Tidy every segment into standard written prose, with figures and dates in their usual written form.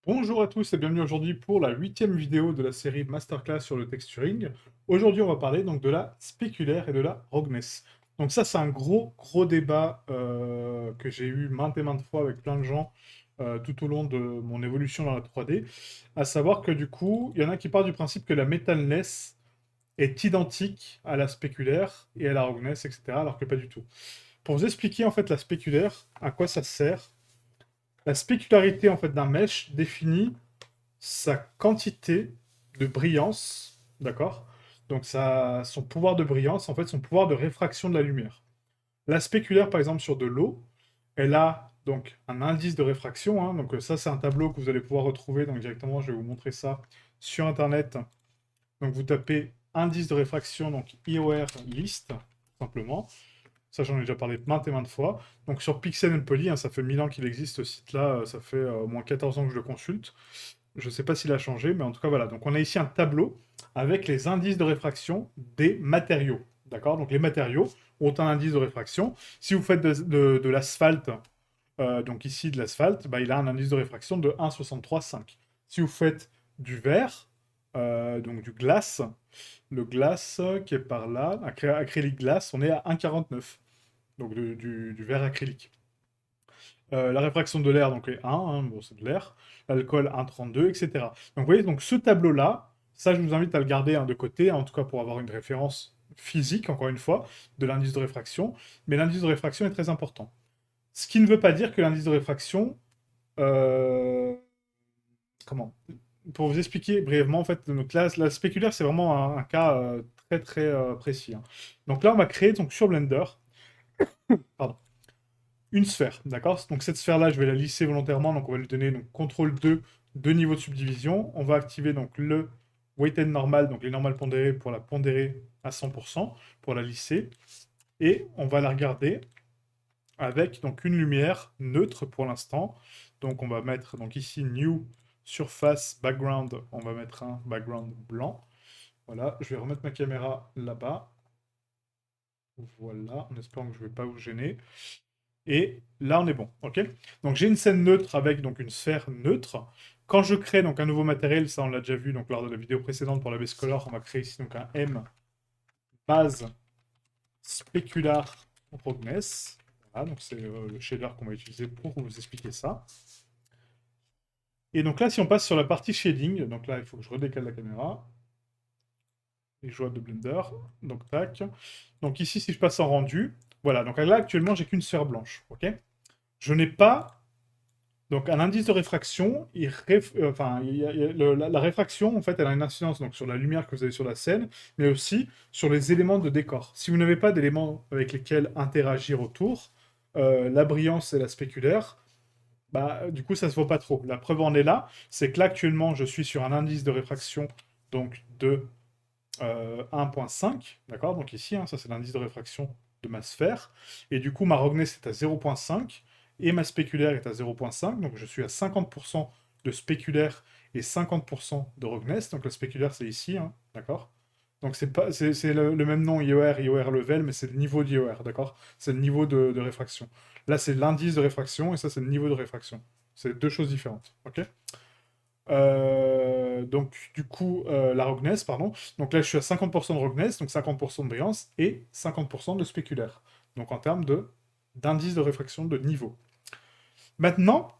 Bonjour à tous et bienvenue aujourd'hui pour la 8e vidéo de la série Masterclass sur le texturing. Aujourd'hui, on va parler donc de la spéculaire et de la roughness. Donc ça, c'est un gros débat que j'ai eu maintes et maintes fois avec plein de gens tout au long de mon évolution dans la 3D. À savoir que du coup, il y en a qui partent du principe que la metalness est identique à la spéculaire et à la roughness, etc. Alors que pas du tout. Pour vous expliquer en fait la spéculaire, à quoi ça sert, la spécularité en fait d'un mesh définit sa quantité de brillance, d'accord? Donc son pouvoir de brillance, en fait, son pouvoir de réfraction de la lumière. La spéculaire, par exemple, sur de l'eau, elle a donc un indice de réfraction, hein. Donc ça, c'est un tableau que vous allez pouvoir retrouver. Donc directement, je vais vous montrer ça sur Internet. Donc vous tapez indice de réfraction, donc IOR list, simplement. Ça, j'en ai déjà parlé maintes et maintes fois. Donc sur Pixel and Poly, hein, ça fait 1000 ans qu'il existe ce site-là, ça fait au moins 14 ans que je le consulte. Je ne sais pas s'il a changé, mais en tout cas, voilà. Donc, on a ici un tableau avec les indices de réfraction des matériaux. D'accord? Donc, les matériaux ont un indice de réfraction. Si vous faites de l'asphalte, donc ici de l'asphalte, bah, il a un indice de réfraction de 1,63,5. Si vous faites du verre, donc du glace, le glace qui est par là, acrylique glace, on est à 1,49. Donc, du verre acrylique. La réfraction de l'air, donc est 1, hein, bon, c'est de l'air. L'alcool, 1,32, etc. Donc vous voyez, donc ce tableau-là, ça je vous invite à le garder hein, de côté, en tout cas pour avoir une référence physique, encore une fois, de l'indice de réfraction. Mais l'indice de réfraction est très important. Ce qui ne veut pas dire que l'indice de réfraction... euh, comment? Pour vous expliquer brièvement, en fait, donc là, la spéculaire, c'est vraiment un cas très précis, hein. Donc là, on va créer donc, sur Blender, pardon, une sphère, d'accord? Donc cette sphère-là, je vais la lisser volontairement, donc on va lui donner donc, CTRL 2, deux niveaux de subdivision. On va activer donc le weighted normal, donc les normales pondérées pour la pondérer à 100%, pour la lisser. Et on va la regarder avec donc une lumière neutre pour l'instant. Donc on va mettre donc ici New Surface Background, on va mettre un background blanc. Voilà, je vais remettre ma caméra là-bas. Voilà, en espérant que je ne vais pas vous gêner. Et là, on est bon, ok? Donc j'ai une scène neutre avec donc une sphère neutre. Quand je crée donc un nouveau matériel, ça on l'a déjà vu donc lors de la vidéo précédente pour la base color, on va créer ici donc un M base specular roughness. Voilà, donc c'est le shader qu'on va utiliser pour vous expliquer ça. Et donc là, si on passe sur la partie shading, donc là, il faut que je redécale la caméra. Les joies de Blender, donc tac. Donc ici, si je passe en rendu, voilà, donc là actuellement, j'ai qu'une sphère blanche, ok? Je n'ai pas. Donc, un indice de réfraction, enfin, la réfraction, en fait, elle a une incidence donc, sur la lumière que vous avez sur la scène, mais aussi sur les éléments de décor. Si vous n'avez pas d'éléments avec lesquels interagir autour, la brillance et la spéculaire, bah, du coup, ça se voit pas trop. La preuve en est là, c'est que là, actuellement, je suis sur un indice de réfraction donc, de 1,5, d'accord? Donc ici, hein, ça c'est l'indice de réfraction de ma sphère. Et du coup, ma roughness est à 0,5 et ma spéculaire est à 0,5. Donc je suis à 50% de spéculaire et 50% de roughness. Donc la spéculaire, c'est ici, hein, d'accord? Donc c'est le même nom IOR, IOR level, mais c'est le niveau d'IOR, d'accord? C'est le niveau de réfraction. Là, c'est l'indice de réfraction et ça, c'est le niveau de réfraction. C'est deux choses différentes, ok? Donc, du coup, la roughness, pardon. Donc là, je suis à 50% de roughness, donc 50% de brillance, et 50% de spéculaire. Donc en termes d'indice de réfraction de niveau. Maintenant,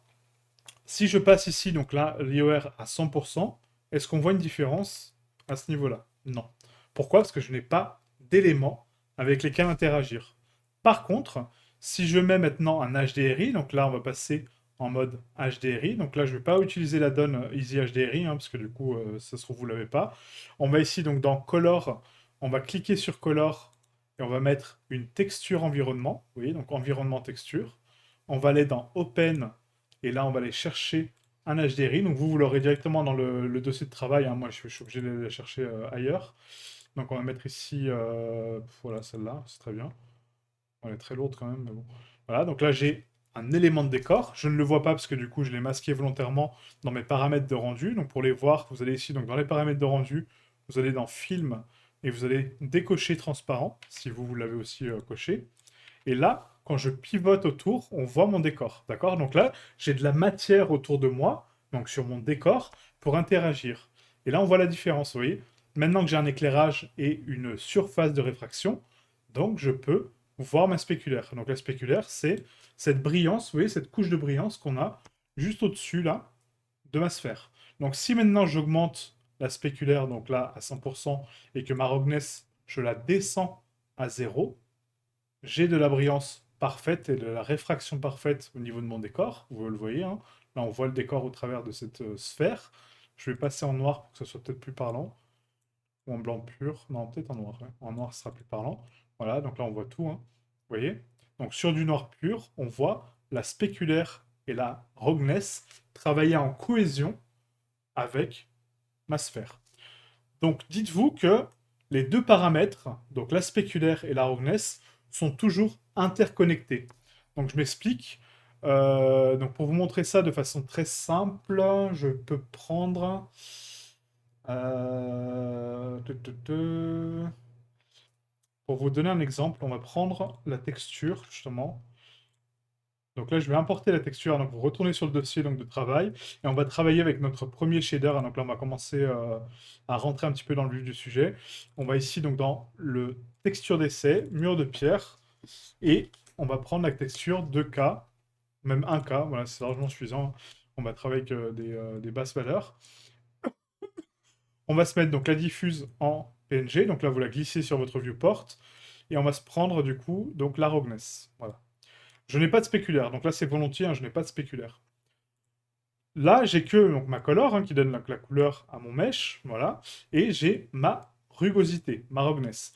si je passe ici, donc là, l'IOR à 100%, est-ce qu'on voit une différence à ce niveau-là? Non. Pourquoi? Parce que je n'ai pas d'éléments avec lesquels interagir. Par contre, si je mets maintenant un HDRI, donc là, on va passer en mode HDRI. Donc là, je ne vais pas utiliser la donne Easy HDRI, hein, parce que du coup, ça se trouve, vous ne l'avez pas. On va ici, donc dans Color, on va cliquer sur Color et on va mettre une texture environnement. Vous voyez, donc environnement texture. On va aller dans Open et là, on va aller chercher un HDRI. Donc vous l'aurez directement dans le dossier de travail, hein. Moi, je suis obligé de la chercher ailleurs. Donc on va mettre ici, voilà, celle-là, c'est très bien. Elle est très lourde quand même, mais bon. Voilà, donc là j'ai un élément de décor. Je ne le vois pas parce que du coup je l'ai masqué volontairement dans mes paramètres de rendu. Donc pour les voir, vous allez ici donc dans les paramètres de rendu, vous allez dans Film et vous allez décocher transparent si vous l'avez aussi coché. Et là, quand je pivote autour, on voit mon décor. D'accord? Donc là, j'ai de la matière autour de moi, donc sur mon décor, pour interagir. Et là, on voit la différence, vous voyez. Maintenant que j'ai un éclairage et une surface de réfraction, donc je peux voir ma spéculaire. Donc la spéculaire, c'est cette brillance, vous voyez, cette couche de brillance qu'on a juste au-dessus, là, de ma sphère. Donc si maintenant j'augmente la spéculaire, donc là, à 100%, et que ma roughness, je la descends à 0, j'ai de la brillance parfaite et de la réfraction parfaite au niveau de mon décor. Vous le voyez, hein. Là, on voit le décor au travers de cette sphère. Je vais passer en noir pour que ce soit peut-être plus parlant. Ou en blanc pur. Non, peut-être en noir. Ouais. En noir, ce sera plus parlant. Voilà, donc là, on voit tout, hein. Vous voyez? Donc sur du noir pur, on voit la spéculaire et la roughness travailler en cohésion avec ma sphère. Donc dites-vous que les deux paramètres, donc la spéculaire et la roughness, sont toujours interconnectés. Donc je m'explique. Donc pour vous montrer ça de façon très simple, je peux prendre... euh, tu, tu, tu. Pour vous donner un exemple, on va prendre la texture, justement. Donc là, je vais importer la texture. Donc vous retournez sur le dossier donc, de travail et on va travailler avec notre premier shader. Donc là, on va commencer à rentrer un petit peu dans le vif du sujet. On va ici donc dans le texture d'essai, mur de pierre, et on va prendre la texture 2K, même 1K. Voilà, c'est largement suffisant. On va travailler avec des basses valeurs. On va se mettre donc la diffuse en PNG. Donc là, vous la glissez sur votre viewport et on va se prendre du coup donc la roughness. Voilà. Je n'ai pas de spéculaire, donc là c'est volontiers, hein, je n'ai pas de spéculaire. Là, j'ai que donc, ma color qui donne la couleur à mon mesh, voilà, et j'ai ma rugosité, ma roughness.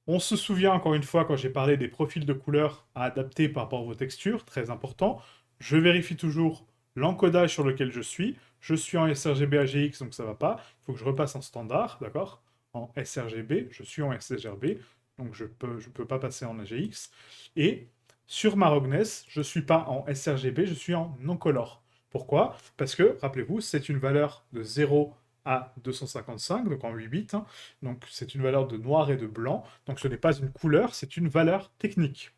On se souvient encore une fois quand j'ai parlé des profils de couleurs à adapter par rapport à vos textures, très important. Je vérifie toujours l'encodage sur lequel je suis. Je suis en sRGB AGX, donc ça va pas. Il faut que je repasse en standard, d'accord? En sRGB, je suis en sRGB, donc je peux pas passer en AGX. Et sur ma roughness, je suis pas en sRGB, je suis en non-color. Pourquoi? Parce que, rappelez-vous, c'est une valeur de 0 à 255, donc en 8 bits, hein. Donc c'est une valeur de noir et de blanc. Donc ce n'est pas une couleur, c'est une valeur technique.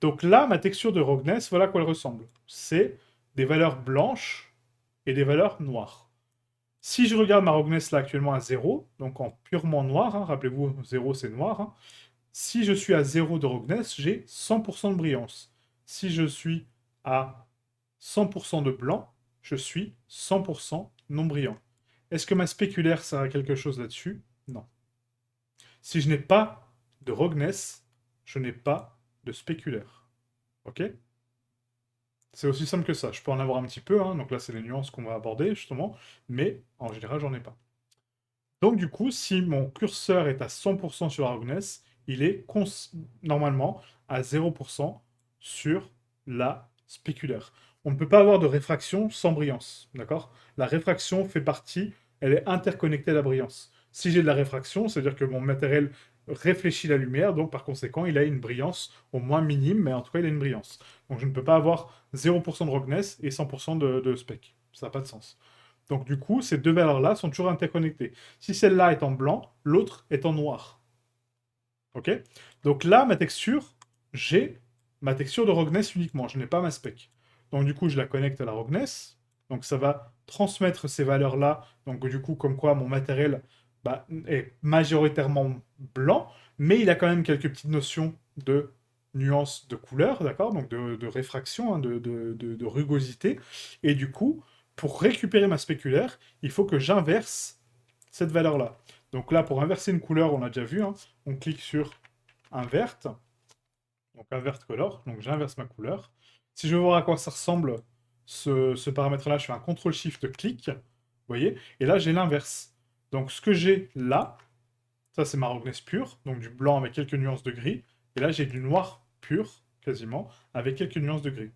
Donc là, ma texture de roughness, voilà à quoi elle ressemble. C'est des valeurs blanches et des valeurs noires. Si je regarde ma roughness là actuellement à 0, donc en purement noir, hein, rappelez-vous, 0 c'est noir, hein. Si je suis à 0 de roughness, j'ai 100% de brillance. Si je suis à 100% de blanc, je suis 100% non brillant. Est-ce que ma spéculaire sert à quelque chose là-dessus? Non. Si je n'ai pas de roughness, je n'ai pas de spéculaire. Ok? C'est aussi simple que ça. Je peux en avoir un petit peu, hein, donc là c'est les nuances qu'on va aborder justement, mais en général j'en ai pas. Donc du coup, si mon curseur est à 100% sur la roughness, il est normalement à 0% sur la spéculaire. On ne peut pas avoir de réfraction sans brillance, d'accord? La réfraction fait partie, elle est interconnectée à la brillance. Si j'ai de la réfraction, c'est-à-dire que mon matériel réfléchit la lumière, donc par conséquent, il a une brillance au moins minime, mais en tout cas, il a une brillance. Donc je ne peux pas avoir 0% de roughness et 100% de spec. Ça n'a pas de sens. Donc du coup, ces deux valeurs-là sont toujours interconnectées. Si celle-là est en blanc, l'autre est en noir. Ok? Donc là, ma texture, j'ai ma texture de roughness uniquement. Je n'ai pas ma spec. Donc du coup, je la connecte à la roughness. Donc ça va transmettre ces valeurs-là. Donc du coup, comme quoi mon matériel est majoritairement blanc, mais il a quand même quelques petites notions de nuances de couleur, d'accord? Donc de réfraction, hein, de rugosité. Et du coup, pour récupérer ma spéculaire, il faut que j'inverse cette valeur-là. Donc là, pour inverser une couleur, on a déjà vu, hein, on clique sur invert, donc invert color, donc j'inverse ma couleur. Si je veux voir à quoi ça ressemble, ce paramètre-là, je fais un CTRL-SHIFT-clic, vous voyez, et là j'ai l'inverse. Donc ce que j'ai là, ça c'est ma roughness pure, donc du blanc avec quelques nuances de gris, et là j'ai du noir pur, quasiment, avec quelques nuances de gris.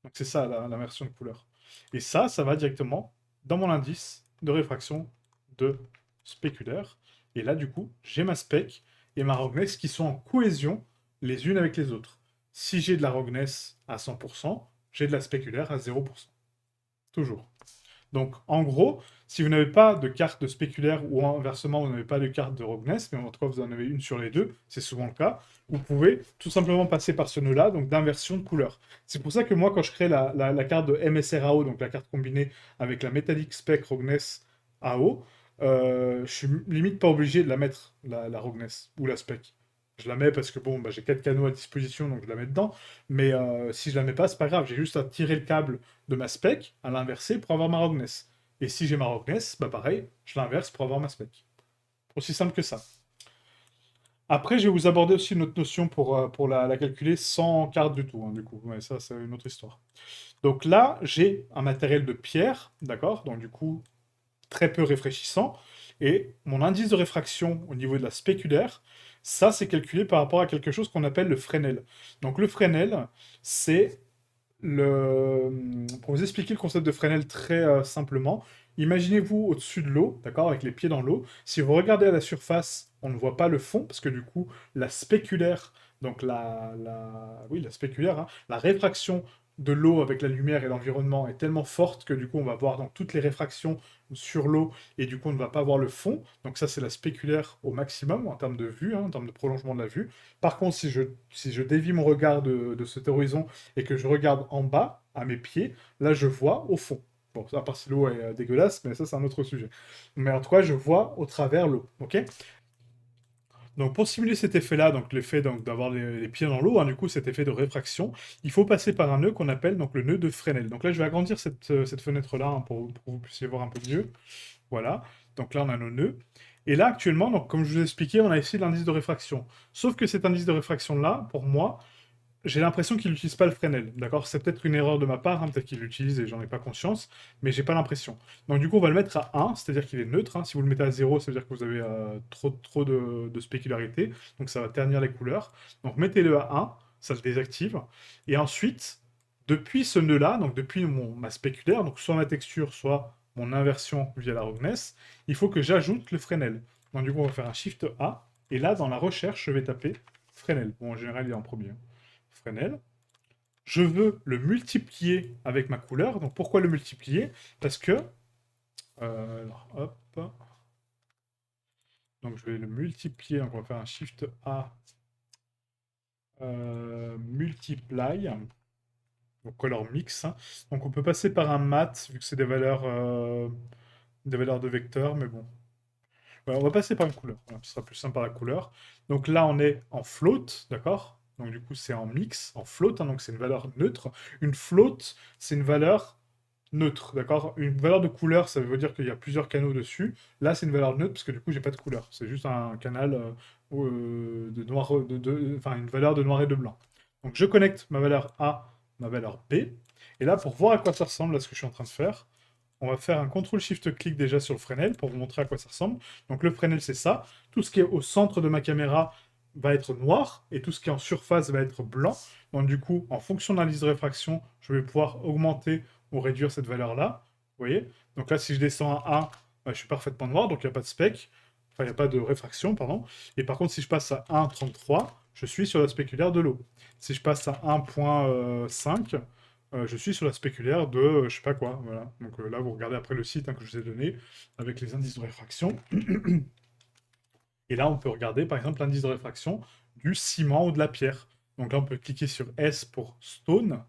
Donc c'est ça l'inversion de couleur. Et ça va directement dans mon indice de réfraction de spéculaire. Et là, du coup, j'ai ma spec et ma roughness qui sont en cohésion les unes avec les autres. Si j'ai de la roughness à 100%, j'ai de la spéculaire à 0%. Toujours. Donc, en gros, si vous n'avez pas de carte de spéculaire ou inversement, vous n'avez pas de carte de Rogness, mais en tout cas, vous en avez une sur les deux, c'est souvent le cas, vous pouvez tout simplement passer par ce nœud-là, donc d'inversion de couleur. C'est pour ça que moi, quand je crée la carte de MSRAO, donc la carte combinée avec la Metallic Spec Rogness AO, je suis limite pas obligé de la mettre, la Rogness ou la Spec. Je la mets parce que bon, bah, j'ai 4 canaux à disposition, donc je la mets dedans. Mais si je la mets pas, c'est pas grave. J'ai juste à tirer le câble de ma spec, à l'inverser pour avoir ma Rogness. Et si j'ai ma Rogness, bah pareil, je l'inverse pour avoir ma spec. Aussi simple que ça. Après, je vais vous aborder aussi une autre notion pour la calculer sans carte du tout, hein, du coup. Ouais, ça, c'est une autre histoire. Donc là, j'ai un matériel de pierre, d'accord? Donc du coup, très peu réfléchissant. Et mon indice de réfraction au niveau de la spéculaire, ça, c'est calculé par rapport à quelque chose qu'on appelle le Fresnel. Donc le Fresnel, c'est pour vous expliquer le concept de Fresnel très simplement, imaginez-vous au-dessus de l'eau, d'accord, avec les pieds dans l'eau. Si vous regardez à la surface, on ne voit pas le fond, parce que du coup, la spéculaire, donc oui, la spéculaire, hein, la réfraction de l'eau avec la lumière et l'environnement est tellement forte que du coup, on va voir donc toutes les réfractions sur l'eau, et du coup, on ne va pas voir le fond. Donc ça, c'est la spéculaire au maximum, en termes de vue, hein, en termes de prolongement de la vue. Par contre, si je dévie mon regard de cet horizon et que je regarde en bas, à mes pieds, là je vois au fond. Bon, à part si l'eau est dégueulasse, mais ça c'est un autre sujet. Mais en tout cas, je vois au travers l'eau, ok? Donc pour simuler cet effet-là, donc l'effet donc, d'avoir les pieds dans l'eau, hein, du coup cet effet de réfraction, il faut passer par un nœud qu'on appelle donc le nœud de Fresnel. Donc là je vais agrandir cette fenêtre-là hein, pour que vous puissiez voir un peu mieux. Voilà, donc là on a nos nœuds. Et là actuellement, donc, comme je vous ai expliqué, on a ici l'indice de réfraction. Sauf que cet indice de réfraction-là, pour moi, j'ai l'impression qu'il n'utilise pas le Fresnel, d'accord? C'est peut-être une erreur de ma part, hein, peut-être qu'il l'utilise et j'en ai pas conscience, mais j'ai pas l'impression. Donc du coup, on va le mettre à 1, c'est-à-dire qu'il est neutre, hein. Si vous le mettez à 0, ça veut dire que vous avez trop de spécularité, donc ça va ternir les couleurs. Donc mettez-le à 1, ça le désactive. Et ensuite, depuis ce nœud-là, donc depuis ma spéculaire, donc soit ma texture, soit mon inversion via la roughness, il faut que j'ajoute le Fresnel. Donc du coup, on va faire un Shift A, et là, dans la recherche, je vais taper Fresnel. Bon, en général, il est en premier. Fresnel. Je veux le multiplier avec ma couleur. Donc pourquoi le multiplier? Parce que, alors, hop, donc je vais le multiplier, donc on va faire un Shift A, multiply, donc color mix, hein. Donc on peut passer par un mat, vu que c'est des valeurs de vecteurs, mais bon. Voilà, on va passer par une couleur, voilà, ce sera plus simple par la couleur. Donc là on est en float, d'accord? Donc du coup c'est en mix, en float, hein, donc c'est une valeur neutre. Une float, c'est une valeur neutre, d'accord? Une valeur de couleur, ça veut dire qu'il y a plusieurs canaux dessus. Là, c'est une valeur neutre parce que du coup, j'ai pas de couleur. C'est juste un canal de noir, enfin une valeur de noir et de blanc. Donc, je connecte ma valeur A, ma valeur B. Et là, pour voir à quoi ça ressemble à ce que je suis en train de faire, on va faire un CTRL-SHIFT-clic déjà sur le Fresnel pour vous montrer à quoi ça ressemble. Donc, le Fresnel, c'est ça. Tout ce qui est au centre de ma caméra va être noir et tout ce qui est en surface va être blanc. Donc, du coup, en fonction de l'indice de réfraction, je vais pouvoir augmenter ou réduire cette valeur-là. Vous voyez? Donc là, si je descends à 1, bah, je suis parfaitement noir, donc il n'y a pas de spec. Enfin, il n'y a pas de réfraction, pardon. Et par contre, si je passe à 1,33, je suis sur la spéculaire de l'eau. Si je passe à 1,5, je suis sur la spéculaire de je sais pas quoi. Voilà. Donc là, vous regardez après le site hein, que je vous ai donné avec les indices de réfraction. Et là, on peut regarder par exemple l'indice de réfraction du ciment ou de la pierre. Donc là, on peut cliquer sur S pour stone.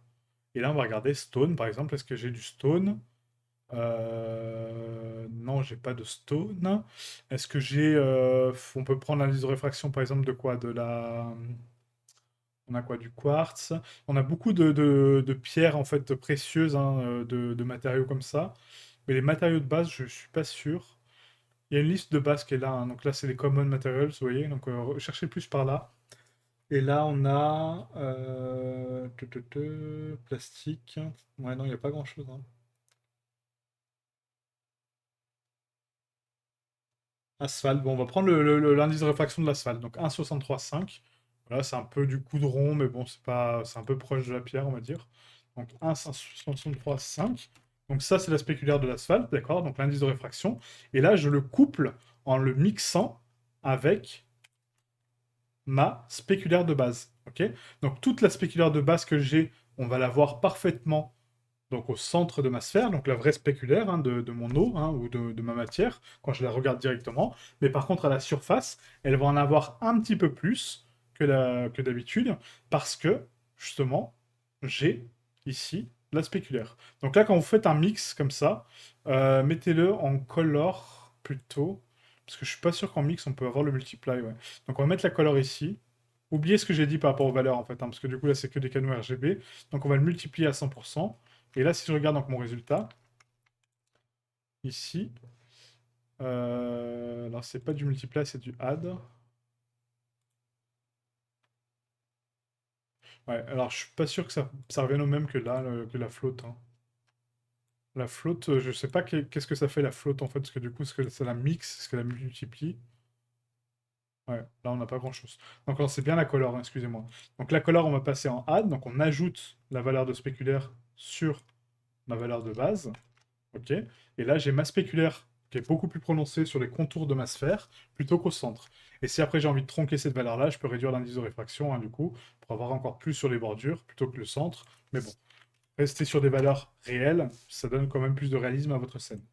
Et là, on va regarder stone, par exemple. Est-ce que j'ai du stone? Non, j'ai pas de stone. Est-ce que j'ai... on peut prendre l'indice de réfraction, par exemple, de quoi? On a quoi? Du quartz. On a beaucoup de pierres, en fait, précieuses, hein, de matériaux comme ça. Mais les matériaux de base, je suis pas sûr. Il y a une liste de base qui est là, hein. Donc là, c'est les common materials, vous voyez. Donc cherchez plus par là. Et là, on a plastique. Ouais, non, il n'y a pas grand-chose, hein. Asphalte. Bon, on va prendre l'indice de réfraction de l'asphalte. Donc 1,63,5. Voilà, c'est un peu du goudron, mais bon, c'est un peu proche de la pierre, on va dire. Donc 1,63,5. Donc ça, c'est la spéculaire de l'asphalte, d'accord? Donc l'indice de réfraction. Et là, je le couple en le mixant avec ma spéculaire de base. Ok? Donc toute la spéculaire de base que j'ai, on va la voir parfaitement donc au centre de ma sphère, donc la vraie spéculaire hein, de mon eau hein, ou de ma matière, quand je la regarde directement. Mais par contre, à la surface, elle va en avoir un petit peu plus que d'habitude, parce que, justement, j'ai ici la spéculaire. Donc là, quand vous faites un mix comme ça, mettez-le en color plutôt, parce que je suis pas sûr qu'en mix, on peut avoir le multiply. Ouais. Donc on va mettre la color ici. Oubliez ce que j'ai dit par rapport aux valeurs, en fait, hein, parce que du coup, là, c'est que des canaux RGB. Donc on va le multiplier à 100%. Et là, si je regarde donc mon résultat, ici, alors c'est pas du multiply, c'est du add. Ouais, alors je suis pas sûr que ça revienne au même que là, que la flotte. Hein. La flotte, je sais pas qu'est-ce que ça fait la flotte en fait, parce que du coup, est-ce que ça la mixe, est-ce que la multiplie? Ouais, là on n'a pas grand-chose. Donc alors, c'est bien la color, hein, excusez-moi. Donc la color, on va passer en add, donc on ajoute la valeur de spéculaire sur ma valeur de base. Ok. Et là, j'ai ma spéculaire qui est beaucoup plus prononcée sur les contours de ma sphère plutôt qu'au centre. Et si après j'ai envie de tronquer cette valeur-là, je peux réduire l'indice de réfraction, hein, du coup, pour avoir encore plus sur les bordures plutôt que le centre. Mais bon, rester sur des valeurs réelles, ça donne quand même plus de réalisme à votre scène.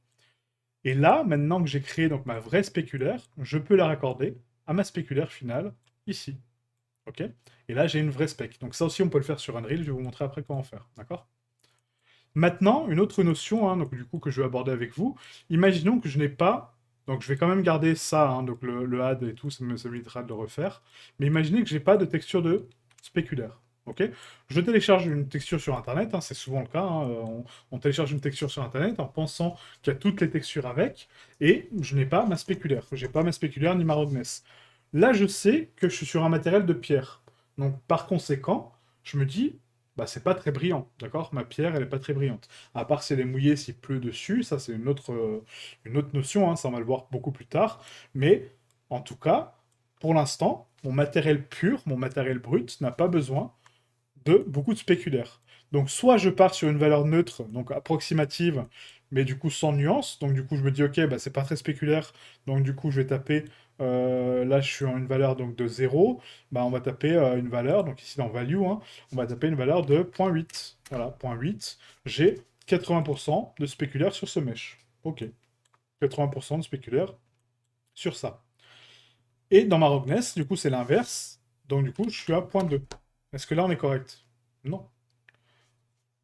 Et là, maintenant que j'ai créé donc ma vraie spéculaire, je peux la raccorder à ma spéculaire finale, ici. Ok. Et là, j'ai une vraie spec. Donc ça aussi, on peut le faire sur Unreal, je vais vous montrer après comment faire. D'accord? Maintenant, une autre notion, hein, donc du coup que je vais aborder avec vous. Imaginons que je n'ai pas, donc je vais quand même garder ça, hein, donc le add et tout, ça m'évitera de le refaire. Mais imaginez que j'ai pas de texture de spéculaire. Ok. Je télécharge une texture sur Internet, hein, c'est souvent le cas. Hein, on télécharge une texture sur Internet en pensant qu'il y a toutes les textures avec, et je n'ai pas ma spéculaire. J'ai pas ma spéculaire ni ma roughness. Là, je sais que je suis sur un matériel de pierre. Donc, par conséquent, je me dis, bah, c'est pas très brillant, d'accord? Ma pierre, elle est pas très brillante. À part si elle est mouillée, s'il pleut dessus, ça c'est une autre notion, hein, ça on va le voir beaucoup plus tard. Mais en tout cas, pour l'instant, mon matériel pur, mon matériel brut, n'a pas besoin de beaucoup de spéculaire. Donc soit je pars sur une valeur neutre, donc approximative, mais du coup sans nuance. Donc du coup je me dis ok, bah, c'est pas très spéculaire, donc du coup je vais taper, là je suis en une valeur donc de 0, bah, on va taper une valeur, donc ici dans value, hein, on va taper une valeur de 0,8. Voilà, 0,8, j'ai 80% de spéculaire sur ce mesh. Ok, 80% de spéculaire sur ça. Et dans ma roughness, du coup c'est l'inverse, donc du coup je suis à 0,2. Est-ce que là on est correct? Non.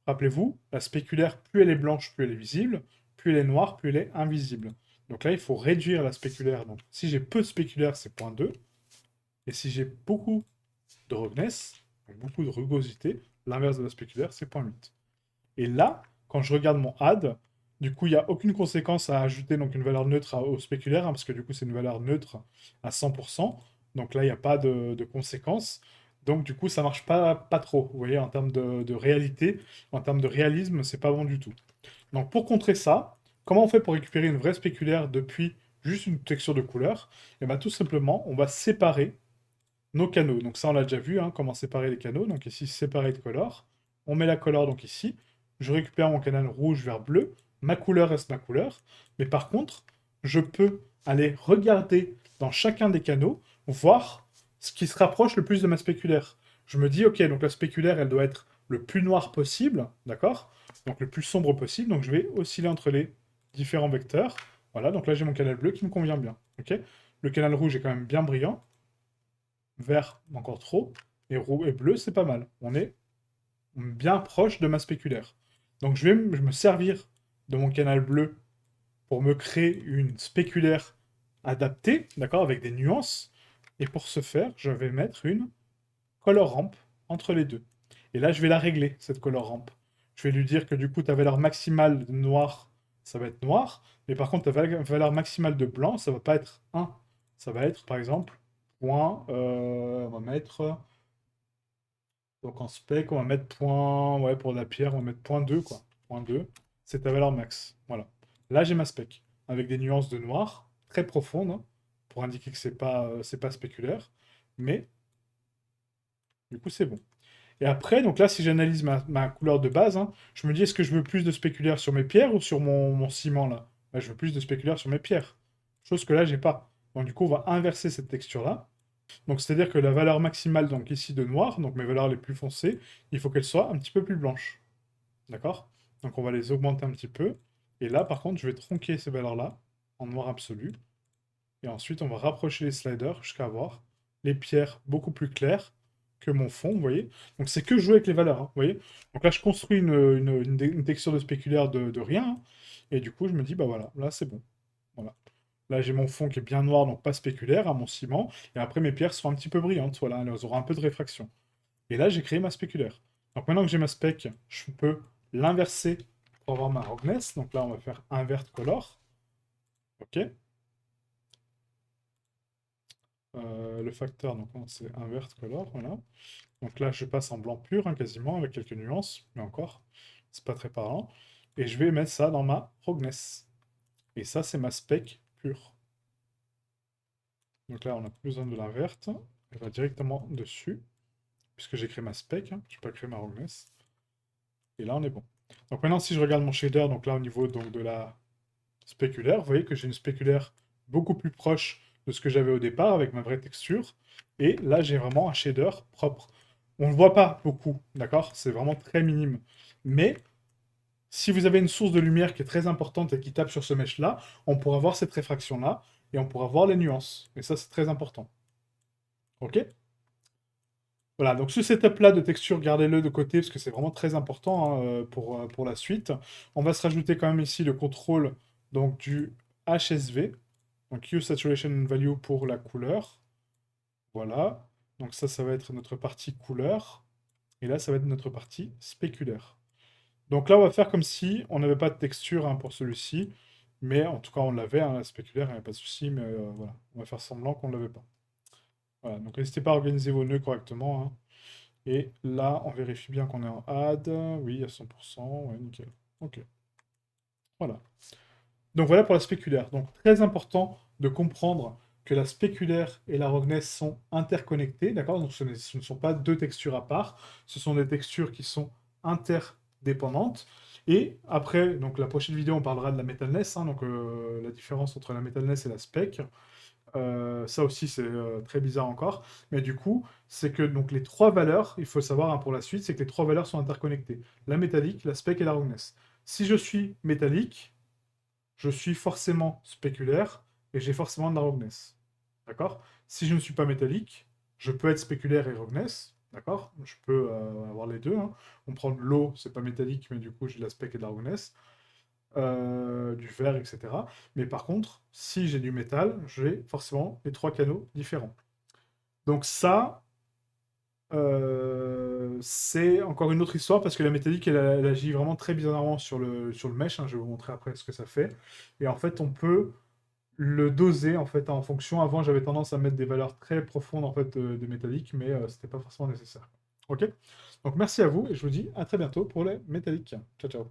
Rappelez-vous, la spéculaire, plus elle est blanche, plus elle est visible, plus elle est noire, plus elle est invisible. Donc là, il faut réduire la spéculaire. Donc si j'ai peu de spéculaire, c'est 0,2. Et si j'ai beaucoup de roughness, donc beaucoup de rugosité, l'inverse de la spéculaire, c'est 0,8. Et là, quand je regarde mon add, du coup, il n'y a aucune conséquence à ajouter donc une valeur neutre au spéculaire, hein, parce que du coup, c'est une valeur neutre à 100%. Donc là, il n'y a pas de conséquence. Donc du coup, ça marche pas trop. Vous voyez, en termes de réalité, en termes de réalisme, c'est pas bon du tout. Donc pour contrer ça, comment on fait pour récupérer une vraie spéculaire depuis juste une texture de couleur? Et bien tout simplement, on va séparer nos canaux. Donc ça, on l'a déjà vu, hein, comment séparer les canaux. Donc ici, séparer de color. On met la color donc ici. Je récupère mon canal rouge vers bleu. Ma couleur reste ma couleur. Mais par contre, je peux aller regarder dans chacun des canaux, voir ce qui se rapproche le plus de ma spéculaire. Je me dis, ok, donc la spéculaire, elle doit être le plus noir possible, d'accord? Donc le plus sombre possible. Donc je vais osciller entre les différents vecteurs. Voilà, donc là j'ai mon canal bleu qui me convient bien. Ok. Le canal rouge est quand même bien brillant. Vert, encore trop. Et, et bleu, c'est pas mal. On est bien proche de ma spéculaire. Donc je me servir de mon canal bleu pour me créer une spéculaire adaptée, d'accord, avec des nuances. Et pour ce faire, je vais mettre une color ramp entre les deux. Et là, je vais la régler, cette color ramp. Je vais lui dire que du coup, ta valeur maximale de noir, ça va être noir. Mais par contre, ta valeur maximale de blanc, ça va pas être 1. Ça va être, par exemple, point, on va mettre, donc en spec, on va mettre point, ouais, pour la pierre, on va mettre point 2, quoi. Point 2, c'est ta valeur max. Voilà. Là, j'ai ma spec, avec des nuances de noir, très profondes, hein, pour indiquer que c'est pas spéculaire. Mais, du coup, c'est bon. Et après, donc là, si j'analyse ma couleur de base, hein, je me dis, est-ce que je veux plus de spéculaire sur mes pierres ou sur mon ciment, là? Là, je veux plus de spéculaire sur mes pierres. Chose que là, j'ai pas. Donc, du coup, on va inverser cette texture-là. Donc, c'est-à-dire que la valeur maximale, donc ici, de noir, donc mes valeurs les plus foncées, il faut qu'elle soit un petit peu plus blanche. D'accord? Donc on va les augmenter un petit peu. Et là, par contre, je vais tronquer ces valeurs-là en noir absolu. Et ensuite, on va rapprocher les sliders jusqu'à avoir les pierres beaucoup plus claires que mon fond, vous voyez. Donc c'est que jouer avec les valeurs, hein, vous voyez. Donc là, je construis une texture de spéculaire de rien. Hein. Et du coup, je me dis, bah voilà, là c'est bon. Voilà. Là, j'ai mon fond qui est bien noir, donc pas spéculaire, à mon ciment. Et après, mes pierres seront un petit peu brillantes, voilà, elles auront un peu de réfraction. Et là, j'ai créé ma spéculaire. Donc maintenant que j'ai ma spec, je peux l'inverser pour avoir ma roughness. Donc là, on va faire invert color. OK. Le facteur, donc c'est invert color, voilà. Donc là, je passe en blanc pur, hein, quasiment, avec quelques nuances, mais encore, c'est pas très parlant. Et je vais mettre ça dans ma roughness. Et ça, c'est ma spec pure. Donc là, on n'a plus besoin de l'inverte. Elle va directement dessus, puisque j'ai créé ma spec, hein, je n'ai pas créé ma roughness. Et là, on est bon. Donc maintenant, si je regarde mon shader, donc là, au niveau donc, de la spéculaire, vous voyez que j'ai une spéculaire beaucoup plus proche de ce que j'avais au départ, avec ma vraie texture. Et là, j'ai vraiment un shader propre. On ne le voit pas beaucoup, d'accord? C'est vraiment très minime. Mais si vous avez une source de lumière qui est très importante et qui tape sur ce mesh-là, on pourra voir cette réfraction-là, et on pourra voir les nuances. Et ça, c'est très important. OK? Voilà, donc ce setup-là de texture, gardez-le de côté parce que c'est vraiment très important hein, pour la suite. On va se rajouter quand même ici le contrôle donc, du HSV, donc Hue Saturation Value pour la couleur. Voilà, donc ça va être notre partie couleur. Et là, ça va être notre partie spéculaire. Donc là, on va faire comme si on n'avait pas de texture hein, pour celui-ci. Mais en tout cas, on l'avait, hein, la spéculaire, il n'y a pas de souci. Mais voilà, on va faire semblant qu'on ne l'avait pas. Voilà, donc n'hésitez pas à organiser vos nœuds correctement. Hein. Et là, on vérifie bien qu'on est en add. Oui, à 100%. Ouais, nickel. Ok. Voilà. Donc voilà pour la spéculaire. Donc très important de comprendre que la spéculaire et la roughness sont interconnectées, d'accord? Donc ce ne sont pas deux textures à part, ce sont des textures qui sont interdépendantes. Et après, donc la prochaine vidéo, on parlera de la metalness, hein, donc la différence entre la metalness et la spec. Ça aussi, c'est très bizarre encore. Mais du coup, c'est que donc, les trois valeurs, il faut savoir hein, pour la suite, c'est que les trois valeurs sont interconnectées. La métallique, la spec et la roughness. Si je suis métallique, je suis forcément spéculaire et j'ai forcément de la roughness. D'accord? Si je ne suis pas métallique, je peux être spéculaire et roughness. D'accord? Je peux avoir les deux. Hein. On prend de l'eau, c'est pas métallique, mais du coup, j'ai de la spec et de la roughness. Du verre, etc. Mais par contre, si j'ai du métal, j'ai forcément les trois canaux différents. Donc ça, c'est encore une autre histoire parce que la métallique, elle agit vraiment très bizarrement sur le mesh. Hein, je vais vous montrer après ce que ça fait. Et en fait, on peut le doser en fait en fonction. Avant, j'avais tendance à mettre des valeurs très profondes en fait de métallique, mais c'était pas forcément nécessaire. Ok? Donc merci à vous et je vous dis à très bientôt pour les métalliques. Ciao, ciao.